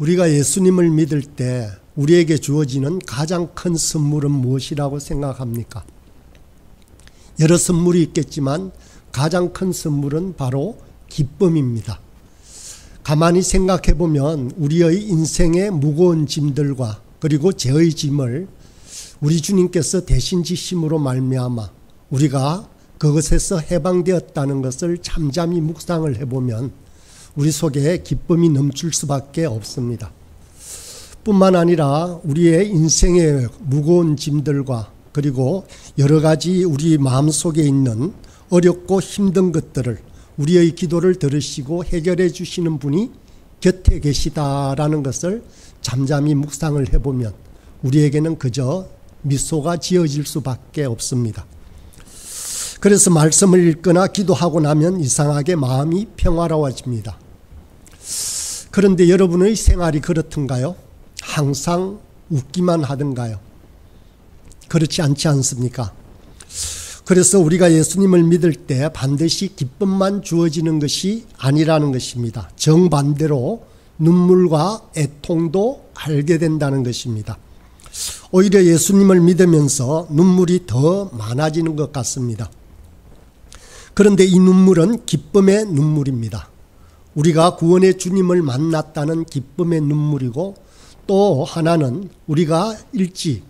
우리가 예수님을 믿을 때 우리에게 주어지는 가장 큰 선물은 무엇이라고 생각합니까? 여러 선물이 있겠지만 가장 큰 선물은 바로 기쁨입니다. 가만히 생각해 보면 우리의 인생의 무거운 짐들과 그리고 죄의 짐을 우리 주님께서 대신 지심으로 말미암아 우리가 그것에서 해방되었다는 것을 잠잠히 묵상을 해보면 우리 속에 기쁨이 넘칠 수밖에 없습니다. 뿐만 아니라 우리의 인생의 무거운 짐들과 그리고 여러 가지 우리 마음속에 있는 어렵고 힘든 것들을 우리의 기도를 들으시고 해결해 주시는 분이 곁에 계시다라는 것을 잠잠히 묵상을 해보면 우리에게는 그저 미소가 지어질 수밖에 없습니다. 그래서 말씀을 읽거나 기도하고 나면 이상하게 마음이 평화로워집니다. 그런데 여러분의 생활이 그렇던가요? 항상 웃기만 하던가요? 그렇지 않지 않습니까? 그래서 우리가 예수님을 믿을 때 반드시 기쁨만 주어지는 것이 아니라는 것입니다. 정반대로 눈물과 애통도 알게 된다는 것입니다. 오히려 예수님을 믿으면서 눈물이 더 많아지는 것 같습니다. 그런데 이 눈물은 기쁨의 눈물입니다. 우리가 구원의 주님을 만났다는 기쁨의 눈물이고 또 하나는 우리가 일찍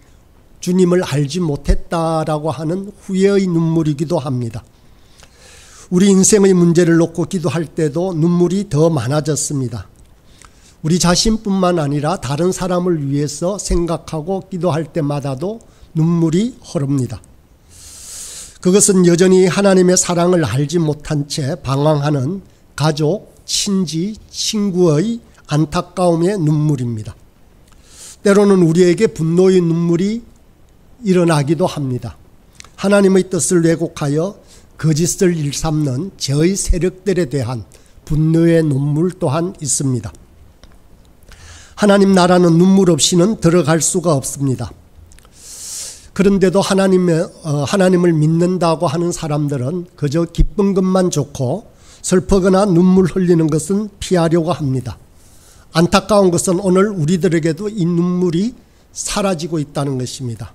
주님을 알지 못했다라고 하는 후회의 눈물이기도 합니다. 우리 인생의 문제를 놓고 기도할 때도 눈물이 더 많아졌습니다. 우리 자신뿐만 아니라 다른 사람을 위해서 생각하고 기도할 때마다도 눈물이 흐릅니다. 그것은 여전히 하나님의 사랑을 알지 못한 채 방황하는 가족, 친지, 친구의 안타까움의 눈물입니다. 때로는 우리에게 분노의 눈물이 일어나기도 합니다. 하나님의 뜻을 왜곡하여 거짓을 일삼는 죄의 세력들에 대한 분노의 눈물 또한 있습니다. 하나님 나라는 눈물 없이는 들어갈 수가 없습니다. 그런데도 하나님을 믿는다고 하는 사람들은 그저 기쁜 것만 좋고 슬프거나 눈물 흘리는 것은 피하려고 합니다. 안타까운 것은 오늘 우리들에게도 이 눈물이 사라지고 있다는 것입니다.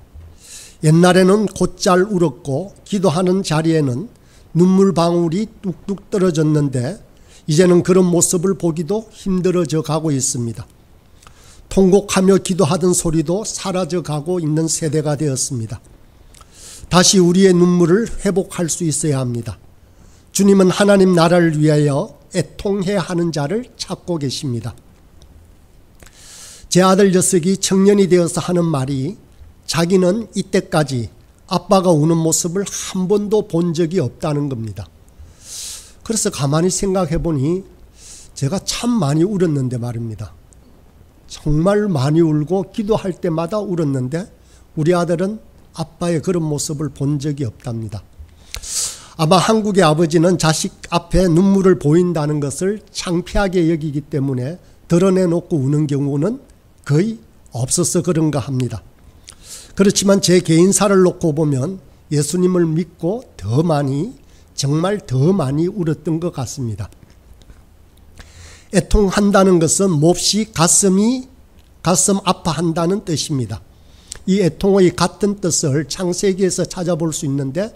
옛날에는 곧잘 울었고 기도하는 자리에는 눈물 방울이 뚝뚝 떨어졌는데 이제는 그런 모습을 보기도 힘들어져 가고 있습니다. 통곡하며 기도하던 소리도 사라져 가고 있는 세대가 되었습니다. 다시 우리의 눈물을 회복할 수 있어야 합니다. 주님은 하나님 나라를 위하여 애통해야 하는 자를 찾고 계십니다. 제 아들 녀석이 청년이 되어서 하는 말이 자기는 이때까지 아빠가 우는 모습을 한 번도 본 적이 없다는 겁니다. 그래서 가만히 생각해 보니 제가 참 많이 울었는데 말입니다. 정말 많이 울고 기도할 때마다 울었는데 우리 아들은 아빠의 그런 모습을 본 적이 없답니다. 아마 한국의 아버지는 자식 앞에 눈물을 보인다는 것을 창피하게 여기기 때문에 드러내놓고 우는 경우는 거의 없어서 그런가 합니다. 그렇지만 제 개인사를 놓고 보면 예수님을 믿고 더 많이, 정말 더 많이 울었던 것 같습니다. 애통한다는 것은 몹시 가슴 아파한다는 뜻입니다. 이 애통의 같은 뜻을 창세기에서 찾아볼 수 있는데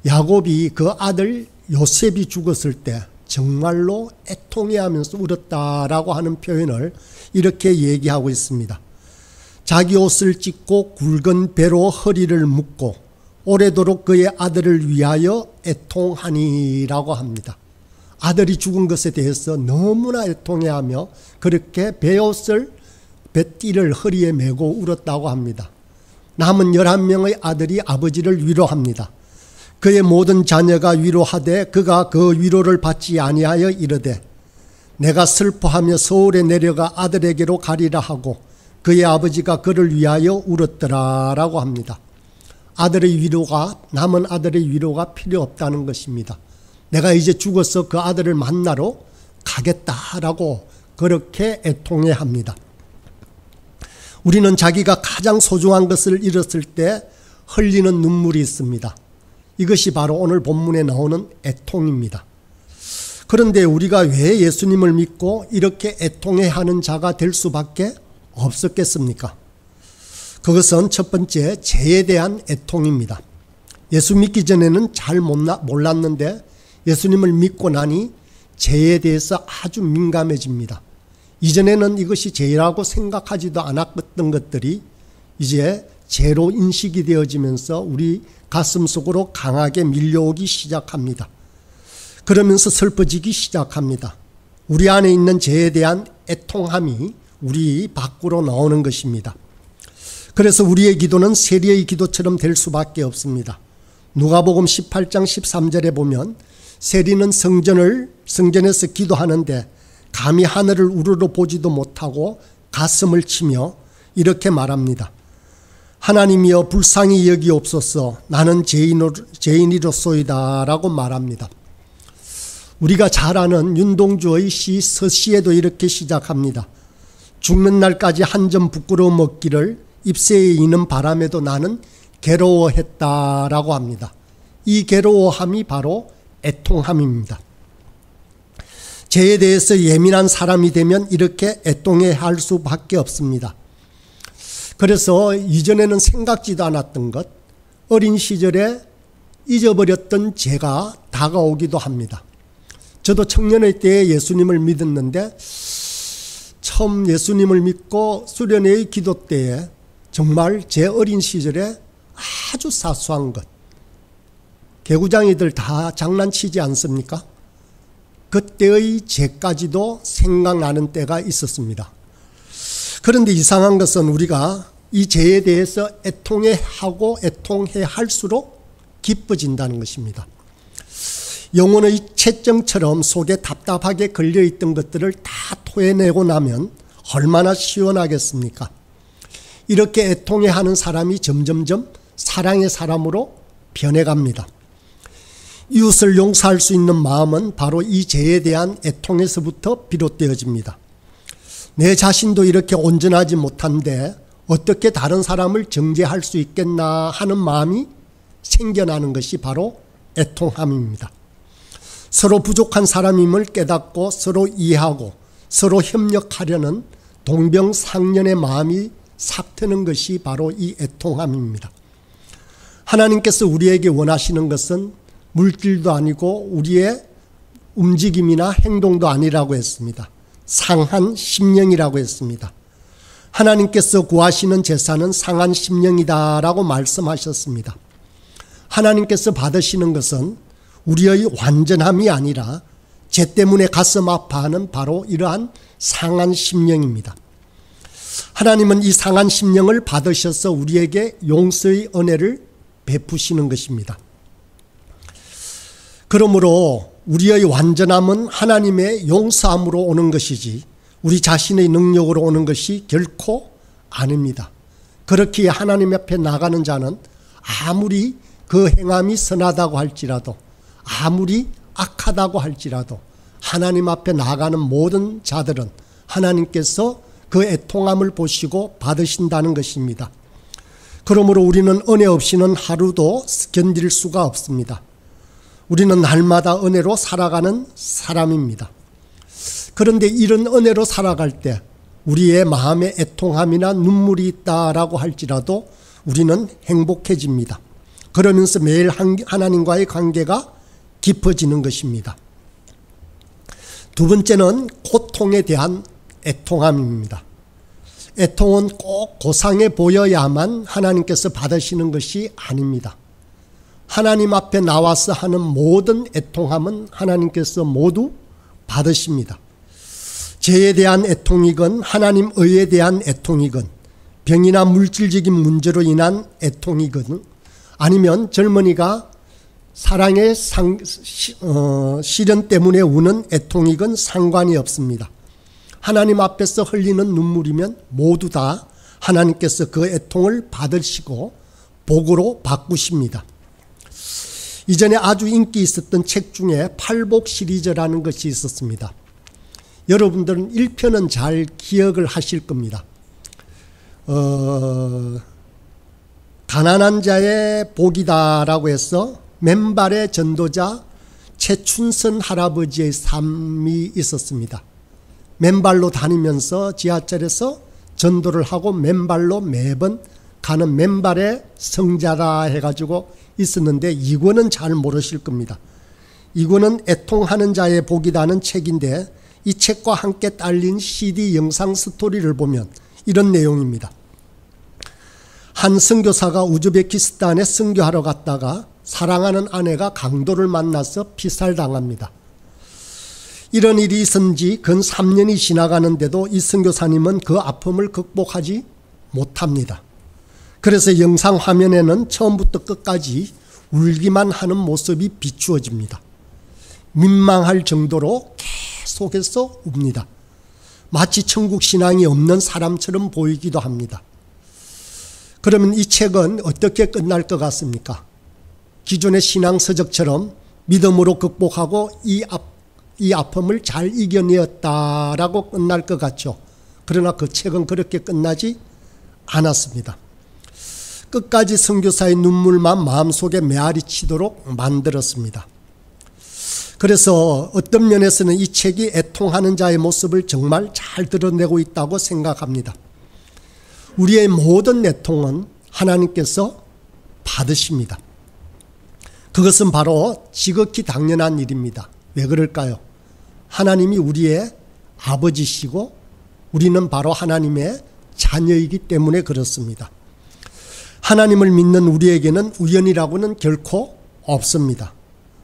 야곱이 그 아들 요셉이 죽었을 때 정말로 애통해하면서 울었다라고 하는 표현을 이렇게 얘기하고 있습니다. 자기 옷을 찢고 굵은 배로 허리를 묶고 오래도록 그의 아들을 위하여 애통하니라고 합니다. 아들이 죽은 것에 대해서 너무나 애통해하며 그렇게 배띠를 허리에 메고 울었다고 합니다. 남은 11명의 아들이 아버지를 위로합니다. 그의 모든 자녀가 위로하되 그가 그 위로를 받지 아니하여 이르되 내가 슬퍼하며 서울에 내려가 아들에게로 가리라 하고 그의 아버지가 그를 위하여 울었더라라고 합니다. 남은 아들의 위로가 필요 없다는 것입니다. 내가 이제 죽어서 그 아들을 만나러 가겠다라고 그렇게 애통해 합니다. 우리는 자기가 가장 소중한 것을 잃었을 때 흘리는 눈물이 있습니다. 이것이 바로 오늘 본문에 나오는 애통입니다. 그런데 우리가 왜 예수님을 믿고 이렇게 애통해하는 자가 될 수밖에 없었겠습니까? 그것은 첫 번째, 죄에 대한 애통입니다. 예수 믿기 전에는 잘 몰랐는데 예수님을 믿고 나니 죄에 대해서 아주 민감해집니다. 이전에는 이것이 죄라고 생각하지도 않았던 것들이 이제 죄로 인식이 되어지면서 우리 가슴 속으로 강하게 밀려오기 시작합니다. 그러면서 슬퍼지기 시작합니다. 우리 안에 있는 죄에 대한 애통함이 우리 밖으로 나오는 것입니다. 그래서 우리의 기도는 세리의 기도처럼 될 수밖에 없습니다. 누가복음 18장 13절에 보면 세리는 성전에서 기도하는데 감히 하늘을 우러러 보지도 못하고 가슴을 치며 이렇게 말합니다. 하나님이여 불쌍히 여기옵소서, 나는 죄인이로소이다 라고 말합니다. 우리가 잘 아는 윤동주의 시 서시에도 이렇게 시작합니다. 죽는 날까지 한 점 부끄러움 없기를 잎새에 이는 바람에도 나는 괴로워했다라고 합니다. 이 괴로워함이 바로 애통함입니다. 죄에 대해서 예민한 사람이 되면 이렇게 애통해야 할 수밖에 없습니다. 그래서 이전에는 생각지도 않았던 것, 어린 시절에 잊어버렸던 죄가 다가오기도 합니다. 저도 청년의 때에 예수님을 믿었는데 처음 예수님을 믿고 수련회의 기도 때에 정말 제 어린 시절에 아주 사소한 것, 개구장이들 다 장난치지 않습니까? 그때의 죄까지도 생각나는 때가 있었습니다. 그런데 이상한 것은 우리가 이 죄에 대해서 애통해하고 애통해할수록 기뻐진다는 것입니다. 영혼의 채정처럼 속에 답답하게 걸려있던 것들을 다 토해내고 나면 얼마나 시원하겠습니까? 이렇게 애통해하는 사람이 점점점 사랑의 사람으로 변해갑니다. 이웃을 용서할 수 있는 마음은 바로 이 죄에 대한 애통에서부터 비롯되어집니다. 내 자신도 이렇게 온전하지 못한데 어떻게 다른 사람을 정죄할 수 있겠나 하는 마음이 생겨나는 것이 바로 애통함입니다. 서로 부족한 사람임을 깨닫고 서로 이해하고 서로 협력하려는 동병상련의 마음이 삭트는 것이 바로 이 애통함입니다. 하나님께서 우리에게 원하시는 것은 물질도 아니고 우리의 움직임이나 행동도 아니라고 했습니다. 상한 심령이라고 했습니다. 하나님께서 구하시는 제사는 상한 심령이다라고 말씀하셨습니다. 하나님께서 받으시는 것은 우리의 완전함이 아니라 죄 때문에 가슴 아파하는 바로 이러한 상한 심령입니다. 하나님은 이 상한 심령을 받으셔서 우리에게 용서의 은혜를 베푸시는 것입니다. 그러므로 우리의 완전함은 하나님의 용서함으로 오는 것이지 우리 자신의 능력으로 오는 것이 결코 아닙니다. 그렇기에 하나님 앞에 나가는 자는 아무리 그 행함이 선하다고 할지라도 아무리 악하다고 할지라도 하나님 앞에 나가는 모든 자들은 하나님께서 그 애통함을 보시고 받으신다는 것입니다. 그러므로 우리는 은혜 없이는 하루도 견딜 수가 없습니다. 우리는 날마다 은혜로 살아가는 사람입니다. 그런데 이런 은혜로 살아갈 때 우리의 마음에 애통함이나 눈물이 있다라고 할지라도 우리는 행복해집니다. 그러면서 매일 하나님과의 관계가 깊어지는 것입니다. 두 번째는 고통에 대한 애통함입니다. 애통은 꼭 고상해 보여야만 하나님께서 받으시는 것이 아닙니다. 하나님 앞에 나와서 하는 모든 애통함은 하나님께서 모두 받으십니다. 죄에 대한 애통이건 하나님 의에 대한 애통이건 병이나 물질적인 문제로 인한 애통이건 아니면 젊은이가 사랑의 시련 때문에 우는 애통이건 상관이 없습니다. 하나님 앞에서 흘리는 눈물이면 모두 다 하나님께서 그 애통을 받으시고 복으로 바꾸십니다. 이전에 아주 인기 있었던 책 중에 팔복 시리즈라는 것이 있었습니다. 여러분들은 1편은 잘 기억을 하실 겁니다. 가난한 자의 복이다라고 해서 맨발의 전도자 최춘선 할아버지의 삶이 있었습니다. 맨발로 다니면서 지하철에서 전도를 하고 맨발로 매번 가는 맨발의 성자라 해가지고 있었는데, 이거는 잘 모르실 겁니다. 이거는 애통하는 자의 복이라는 책인데, 이 책과 함께 딸린 CD 영상 스토리를 보면 이런 내용입니다. 한 선교사가 우즈베키스탄에 선교하러 갔다가 사랑하는 아내가 강도를 만나서 피살당합니다. 이런 일이 있은 지 근 3년이 지나가는데도 이 선교사님은 그 아픔을 극복하지 못합니다. 그래서 영상 화면에는 처음부터 끝까지 울기만 하는 모습이 비추어집니다. 민망할 정도로 계속해서 웁니다. 마치 천국 신앙이 없는 사람처럼 보이기도 합니다. 그러면 이 책은 어떻게 끝날 것 같습니까? 기존의 신앙 서적처럼 믿음으로 극복하고 이 아픔을 잘 이겨내었다라고 끝날 것 같죠. 그러나 그 책은 그렇게 끝나지 않았습니다. 끝까지 선교사의 눈물만 마음속에 메아리 치도록 만들었습니다. 그래서 어떤 면에서는 이 책이 애통하는 자의 모습을 정말 잘 드러내고 있다고 생각합니다. 우리의 모든 애통은 하나님께서 받으십니다. 그것은 바로 지극히 당연한 일입니다. 왜 그럴까요? 하나님이 우리의 아버지시고 우리는 바로 하나님의 자녀이기 때문에 그렇습니다. 하나님을 믿는 우리에게는 우연이라고는 결코 없습니다.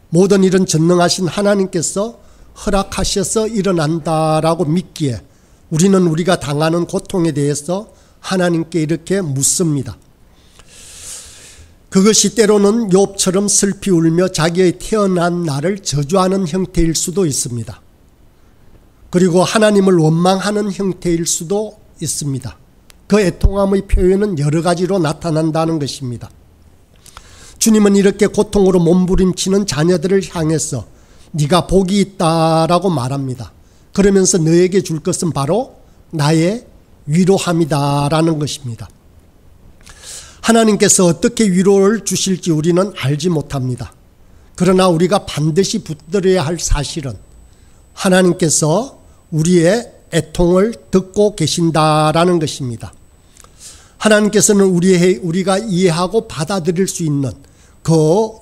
모든 일은 전능하신 하나님께서 허락하셔서 일어난다라고 믿기에 우리는 우리가 당하는 고통에 대해서 하나님께 이렇게 묻습니다. 그것이 때로는 욥처럼 슬피 울며 자기의 태어난 날을 저주하는 형태일 수도 있습니다. 그리고 하나님을 원망하는 형태일 수도 있습니다. 그 애통함의 표현은 여러 가지로 나타난다는 것입니다. 주님은 이렇게 고통으로 몸부림치는 자녀들을 향해서 네가 복이 있다라고 말합니다. 그러면서 너에게 줄 것은 바로 나의 위로함이다라는 것입니다. 하나님께서 어떻게 위로를 주실지 우리는 알지 못합니다. 그러나 우리가 반드시 붙들어야 할 사실은 하나님께서 우리의 애통을 듣고 계신다라는 것입니다. 하나님께서는 우리가 이해하고 받아들일 수 있는 그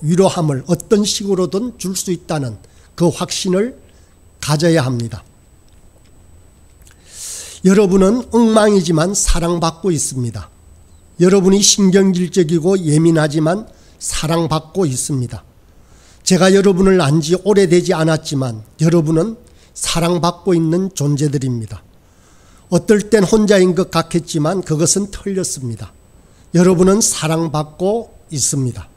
위로함을 어떤 식으로든 줄 수 있다는 그 확신을 가져야 합니다. 여러분은 엉망이지만 사랑받고 있습니다. 여러분이 신경질적이고 예민하지만 사랑받고 있습니다. 제가 여러분을 안 지 오래되지 않았지만 여러분은 사랑받고 있는 존재들입니다. 어떨 땐 혼자인 것 같겠지만 그것은 틀렸습니다. 여러분은 사랑받고 있습니다.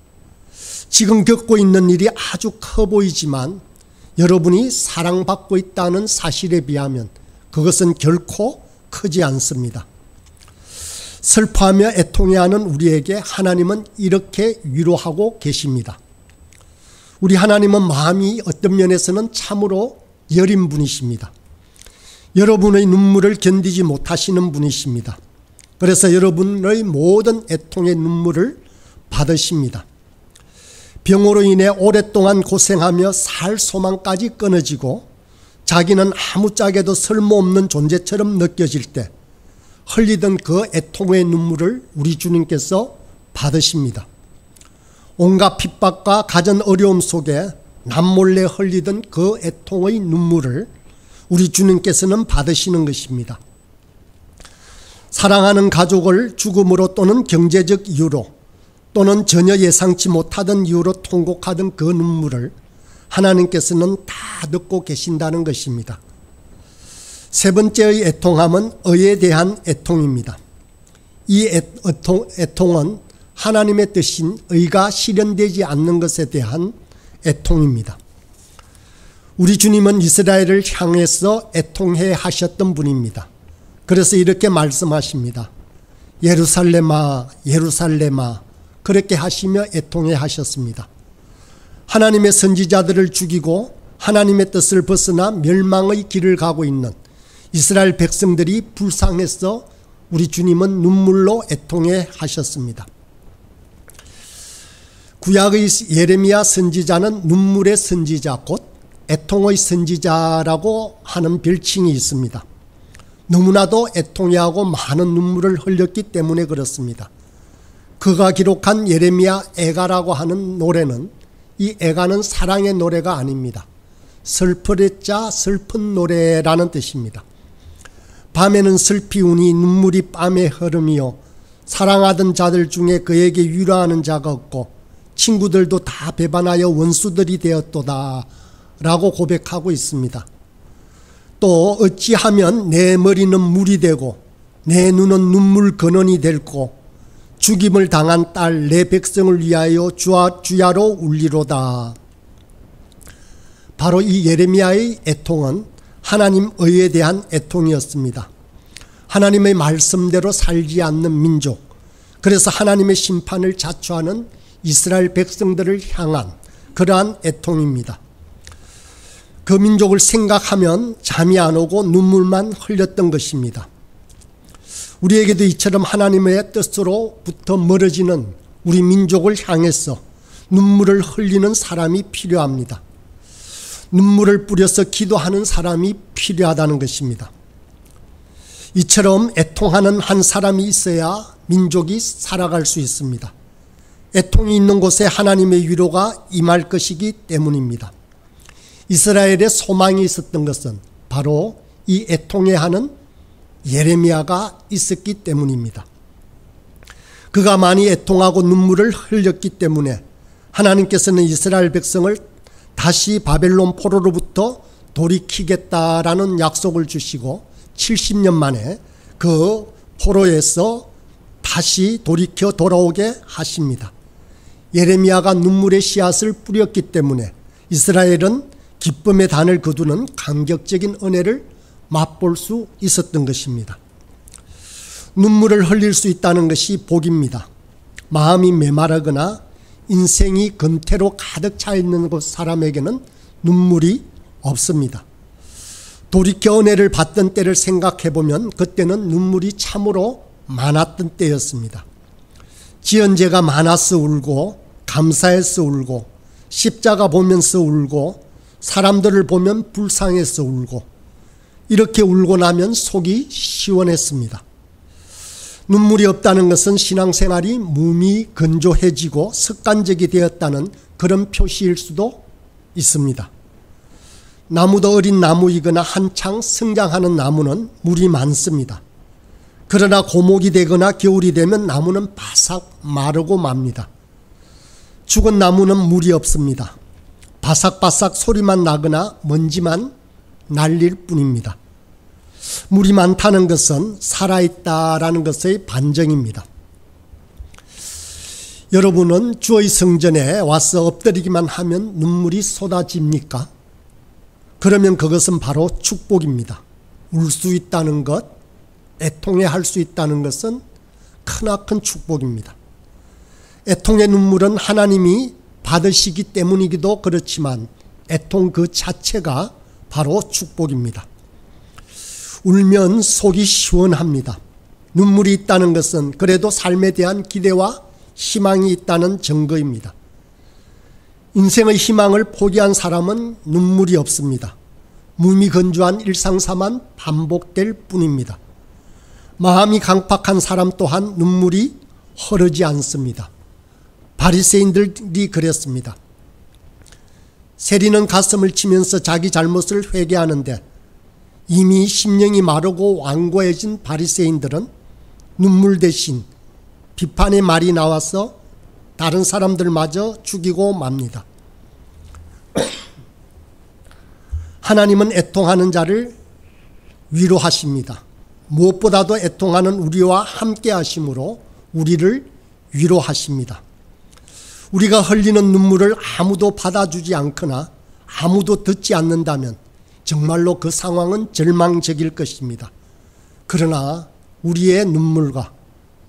지금 겪고 있는 일이 아주 커 보이지만 여러분이 사랑받고 있다는 사실에 비하면 그것은 결코 크지 않습니다. 슬퍼하며 애통해하는 우리에게 하나님은 이렇게 위로하고 계십니다. 우리 하나님은 마음이 어떤 면에서는 참으로 여린 분이십니다. 여러분의 눈물을 견디지 못하시는 분이십니다. 그래서 여러분의 모든 애통의 눈물을 받으십니다. 병으로 인해 오랫동안 고생하며 살 소망까지 끊어지고 자기는 아무짝에도 쓸모없는 존재처럼 느껴질 때 흘리던 그 애통의 눈물을 우리 주님께서 받으십니다. 온갖 핍박과 가전 어려움 속에 남몰래 흘리던 그 애통의 눈물을 우리 주님께서는 받으시는 것입니다. 사랑하는 가족을 죽음으로 또는 경제적 이유로 또는 전혀 예상치 못하던 이유로 통곡하던 그 눈물을 하나님께서는 다 듣고 계신다는 것입니다. 세 번째의 애통함은 의에 대한 애통입니다. 이 애통은 하나님의 뜻인 의가 실현되지 않는 것에 대한 애통입니다. 우리 주님은 이스라엘을 향해서 애통해 하셨던 분입니다. 그래서 이렇게 말씀하십니다. 예루살렘아 예루살렘아, 그렇게 하시며 애통해 하셨습니다. 하나님의 선지자들을 죽이고 하나님의 뜻을 벗어나 멸망의 길을 가고 있는 이스라엘 백성들이 불쌍해서 우리 주님은 눈물로 애통해 하셨습니다. 구약의 예레미야 선지자는 눈물의 선지자, 곧 애통의 선지자라고 하는 별칭이 있습니다. 너무나도 애통해하고 많은 눈물을 흘렸기 때문에 그렇습니다. 그가 기록한 예레미야 애가라고 하는 노래는, 이 애가는 사랑의 노래가 아닙니다. 슬퍼랬자 슬픈 노래라는 뜻입니다. 밤에는 슬피 우니 눈물이 밤에 흐름이요, 사랑하던 자들 중에 그에게 위로하는 자가 없고 친구들도 다 배반하여 원수들이 되었도다 라고 고백하고 있습니다. 또 어찌하면 내 머리는 물이 되고 내 눈은 눈물 근원이 될고 죽임을 당한 딸 내 백성을 위하여 주야로 울리로다. 바로 이 예레미야의 애통은 하나님 의에 대한 애통이었습니다. 하나님의 말씀대로 살지 않는 민족, 그래서 하나님의 심판을 자초하는 이스라엘 백성들을 향한 그러한 애통입니다. 그 민족을 생각하면 잠이 안 오고 눈물만 흘렸던 것입니다. 우리에게도 이처럼 하나님의 뜻으로부터 멀어지는 우리 민족을 향해서 눈물을 흘리는 사람이 필요합니다. 눈물을 뿌려서 기도하는 사람이 필요하다는 것입니다. 이처럼 애통하는 한 사람이 있어야 민족이 살아갈 수 있습니다. 애통이 있는 곳에 하나님의 위로가 임할 것이기 때문입니다. 이스라엘의 소망이 있었던 것은 바로 이 애통해하는 예레미야가 있었기 때문입니다. 그가 많이 애통하고 눈물을 흘렸기 때문에 하나님께서는 이스라엘 백성을 다시 바벨론 포로로부터 돌이키겠다라는 약속을 주시고 70년 만에 그 포로에서 다시 돌이켜 돌아오게 하십니다. 예레미야가 눈물의 씨앗을 뿌렸기 때문에 이스라엘은 기쁨의 단을 거두는 감격적인 은혜를 맛볼 수 있었던 것입니다. 눈물을 흘릴 수 있다는 것이 복입니다. 마음이 메마르거나 인생이 금태로 가득 차 있는 사람에게는 눈물이 없습니다. 돌이켜 은혜를 받던 때를 생각해보면 그때는 눈물이 참으로 많았던 때였습니다. 지은 죄가 많아서 울고, 감사해서 울고, 십자가 보면서 울고, 사람들을 보면 불쌍해서 울고, 이렇게 울고 나면 속이 시원했습니다. 눈물이 없다는 것은 신앙생활이 무미건조해지고 습관적이 되었다는 그런 표시일 수도 있습니다. 나무도 어린 나무이거나 한창 성장하는 나무는 물이 많습니다. 그러나 고목이 되거나 겨울이 되면 나무는 바삭 마르고 맙니다. 죽은 나무는 물이 없습니다. 바삭바삭 소리만 나거나 먼지만 날릴 뿐입니다. 물이 많다는 것은 살아있다라는 것의 반증입니다. 여러분은 주의 성전에 와서 엎드리기만 하면 눈물이 쏟아집니까? 그러면 그것은 바로 축복입니다. 울 수 있다는 것, 애통해 할 수 있다는 것은 크나큰 축복입니다. 애통의 눈물은 하나님이 받으시기 때문이기도 그렇지만 애통 그 자체가 바로 축복입니다. 울면 속이 시원합니다. 눈물이 있다는 것은 그래도 삶에 대한 기대와 희망이 있다는 증거입니다. 인생의 희망을 포기한 사람은 눈물이 없습니다. 무미건조한 일상사만 반복될 뿐입니다. 마음이 강팍한 사람 또한 눈물이 흐르지 않습니다. 바리새인들이 그랬습니다. 세리는 가슴을 치면서 자기 잘못을 회개하는데 이미 심령이 마르고 완고해진 바리새인들은 눈물 대신 비판의 말이 나와서 다른 사람들마저 죽이고 맙니다. 하나님은 애통하는 자를 위로하십니다. 무엇보다도 애통하는 우리와 함께 하심으로 우리를 위로하십니다. 우리가 흘리는 눈물을 아무도 받아주지 않거나 아무도 듣지 않는다면 정말로 그 상황은 절망적일 것입니다. 그러나 우리의 눈물과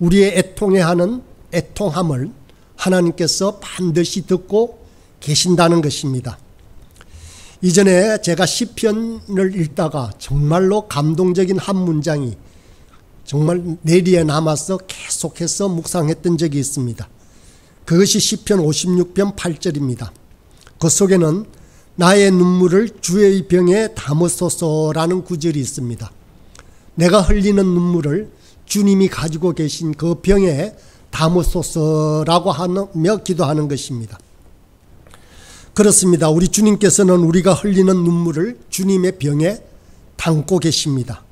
우리의 애통해하는 애통함을 하나님께서 반드시 듣고 계신다는 것입니다. 이전에 제가 시편을 읽다가 정말로 감동적인 한 문장이 정말 내리에 남아서 계속해서 묵상했던 적이 있습니다. 그것이 시편 56편 8절입니다. 그 속에는 나의 눈물을 주의 병에 담으소서라는 구절이 있습니다. 내가 흘리는 눈물을 주님이 가지고 계신 그 병에 담으소서라고 하며 기도하는 것입니다. 그렇습니다. 우리 주님께서는 우리가 흘리는 눈물을 주님의 병에 담고 계십니다.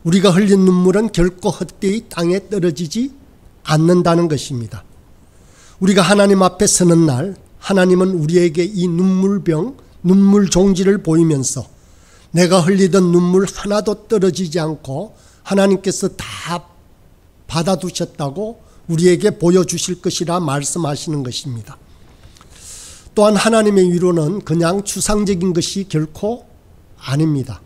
우리가 흘린 눈물은 결코 헛되이 땅에 떨어지지 않는다는 것입니다. 우리가 하나님 앞에 서는 날 하나님은 우리에게 이 눈물병, 눈물 종지를 보이면서 내가 흘리던 눈물 하나도 떨어지지 않고 하나님께서 다 받아두셨다고 우리에게 보여주실 것이라 말씀하시는 것입니다. 또한 하나님의 위로는 그냥 추상적인 것이 결코 아닙니다.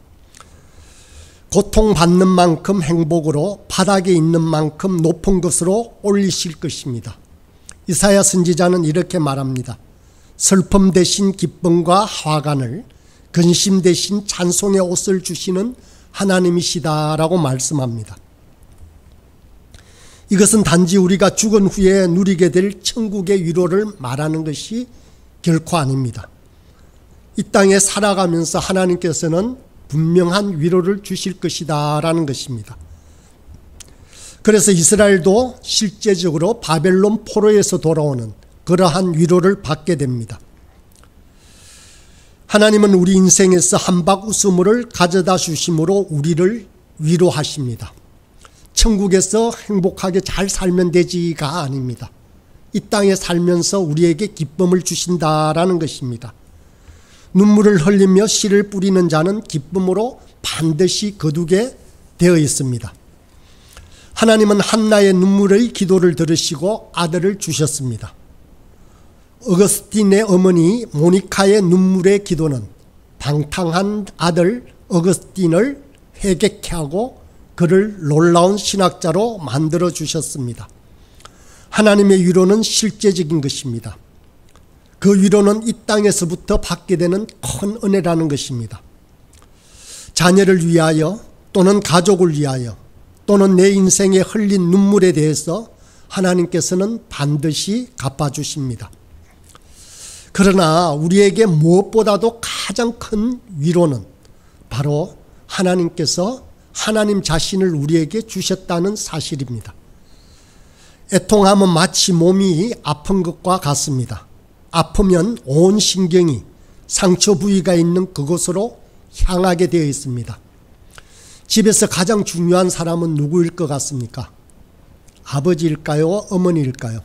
고통받는 만큼 행복으로 바닥에 있는 만큼 높은 것으로 올리실 것입니다. 이사야 선지자는 이렇게 말합니다. 슬픔 대신 기쁨과 화관을, 근심 대신 찬송의 옷을 주시는 하나님이시다라고 말씀합니다. 이것은 단지 우리가 죽은 후에 누리게 될 천국의 위로를 말하는 것이 결코 아닙니다. 이 땅에 살아가면서 하나님께서는 분명한 위로를 주실 것이다 라는 것입니다. 그래서 이스라엘도 실제적으로 바벨론 포로에서 돌아오는 그러한 위로를 받게 됩니다. 하나님은 우리 인생에서 한박 웃음을 가져다 주심으로 우리를 위로하십니다. 천국에서 행복하게 잘 살면 되지가 아닙니다. 이 땅에 살면서 우리에게 기쁨을 주신다라는 것입니다. 눈물을 흘리며 씨를 뿌리는 자는 기쁨으로 반드시 거두게 되어 있습니다. 하나님은 한나의 눈물의 기도를 들으시고 아들을 주셨습니다. 어거스틴의 어머니 모니카의 눈물의 기도는 방탕한 아들 어거스틴을 회개케 하고 그를 놀라운 신학자로 만들어 주셨습니다. 하나님의 위로는 실제적인 것입니다. 그 위로는 이 땅에서부터 받게 되는 큰 은혜라는 것입니다. 자녀를 위하여 또는 가족을 위하여 또는 내 인생에 흘린 눈물에 대해서 하나님께서는 반드시 갚아주십니다. 그러나 우리에게 무엇보다도 가장 큰 위로는 바로 하나님께서 하나님 자신을 우리에게 주셨다는 사실입니다. 애통함은 마치 몸이 아픈 것과 같습니다. 아프면 온 신경이 상처 부위가 있는 그곳으로 향하게 되어 있습니다. 집에서 가장 중요한 사람은 누구일 것 같습니까? 아버지일까요? 어머니일까요?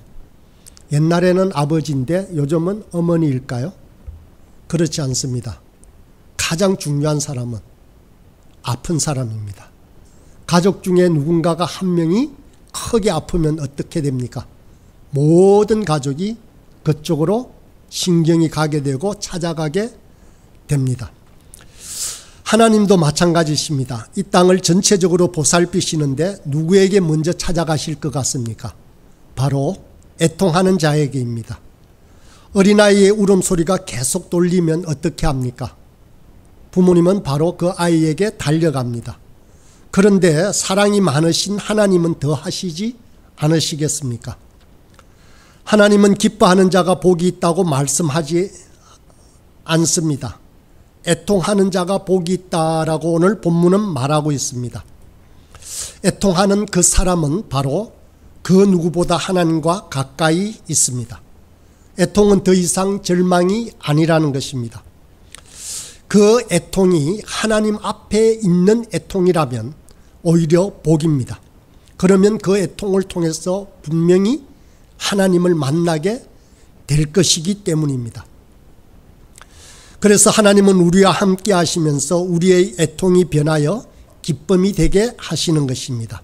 옛날에는 아버지인데 요즘은 어머니일까요? 그렇지 않습니다. 가장 중요한 사람은 아픈 사람입니다. 가족 중에 누군가가 한 명이 크게 아프면 어떻게 됩니까? 모든 가족이 그쪽으로 신경이 가게 되고 찾아가게 됩니다. 하나님도 마찬가지십니다. 이 땅을 전체적으로 보살피시는데 누구에게 먼저 찾아가실 것 같습니까? 바로 애통하는 자에게입니다. 어린아이의 울음소리가 계속 돌리면 어떻게 합니까? 부모님은 바로 그 아이에게 달려갑니다. 그런데 사랑이 많으신 하나님은 더 하시지 않으시겠습니까? 하나님은 기뻐하는 자가 복이 있다고 말씀하지 않습니다. 애통하는 자가 복이 있다라고 오늘 본문은 말하고 있습니다. 애통하는 그 사람은 바로 그 누구보다 하나님과 가까이 있습니다. 애통은 더 이상 절망이 아니라는 것입니다. 그 애통이 하나님 앞에 있는 애통이라면 오히려 복입니다. 그러면 그 애통을 통해서 분명히 하나님을 만나게 될 것이기 때문입니다. 그래서 하나님은 우리와 함께 하시면서 우리의 애통이 변하여 기쁨이 되게 하시는 것입니다.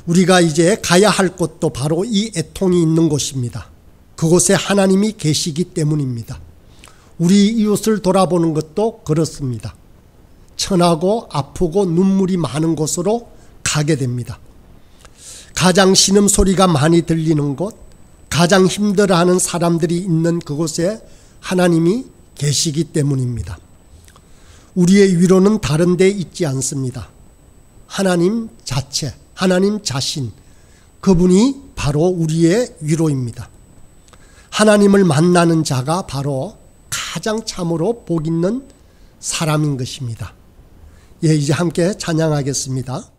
우리가 이제 가야 할 곳도 바로 이 애통이 있는 곳입니다. 그곳에 하나님이 계시기 때문입니다. 우리 이웃을 돌아보는 것도 그렇습니다. 천하고 아프고 눈물이 많은 곳으로 가게 됩니다. 가장 신음소리가 많이 들리는 곳, 가장 힘들어하는 사람들이 있는 그곳에 하나님이 계시기 때문입니다. 우리의 위로는 다른 데 있지 않습니다. 하나님 자체, 하나님 자신, 그분이 바로 우리의 위로입니다. 하나님을 만나는 자가 바로 가장 참으로 복 있는 사람인 것입니다. 예, 이제 함께 찬양하겠습니다.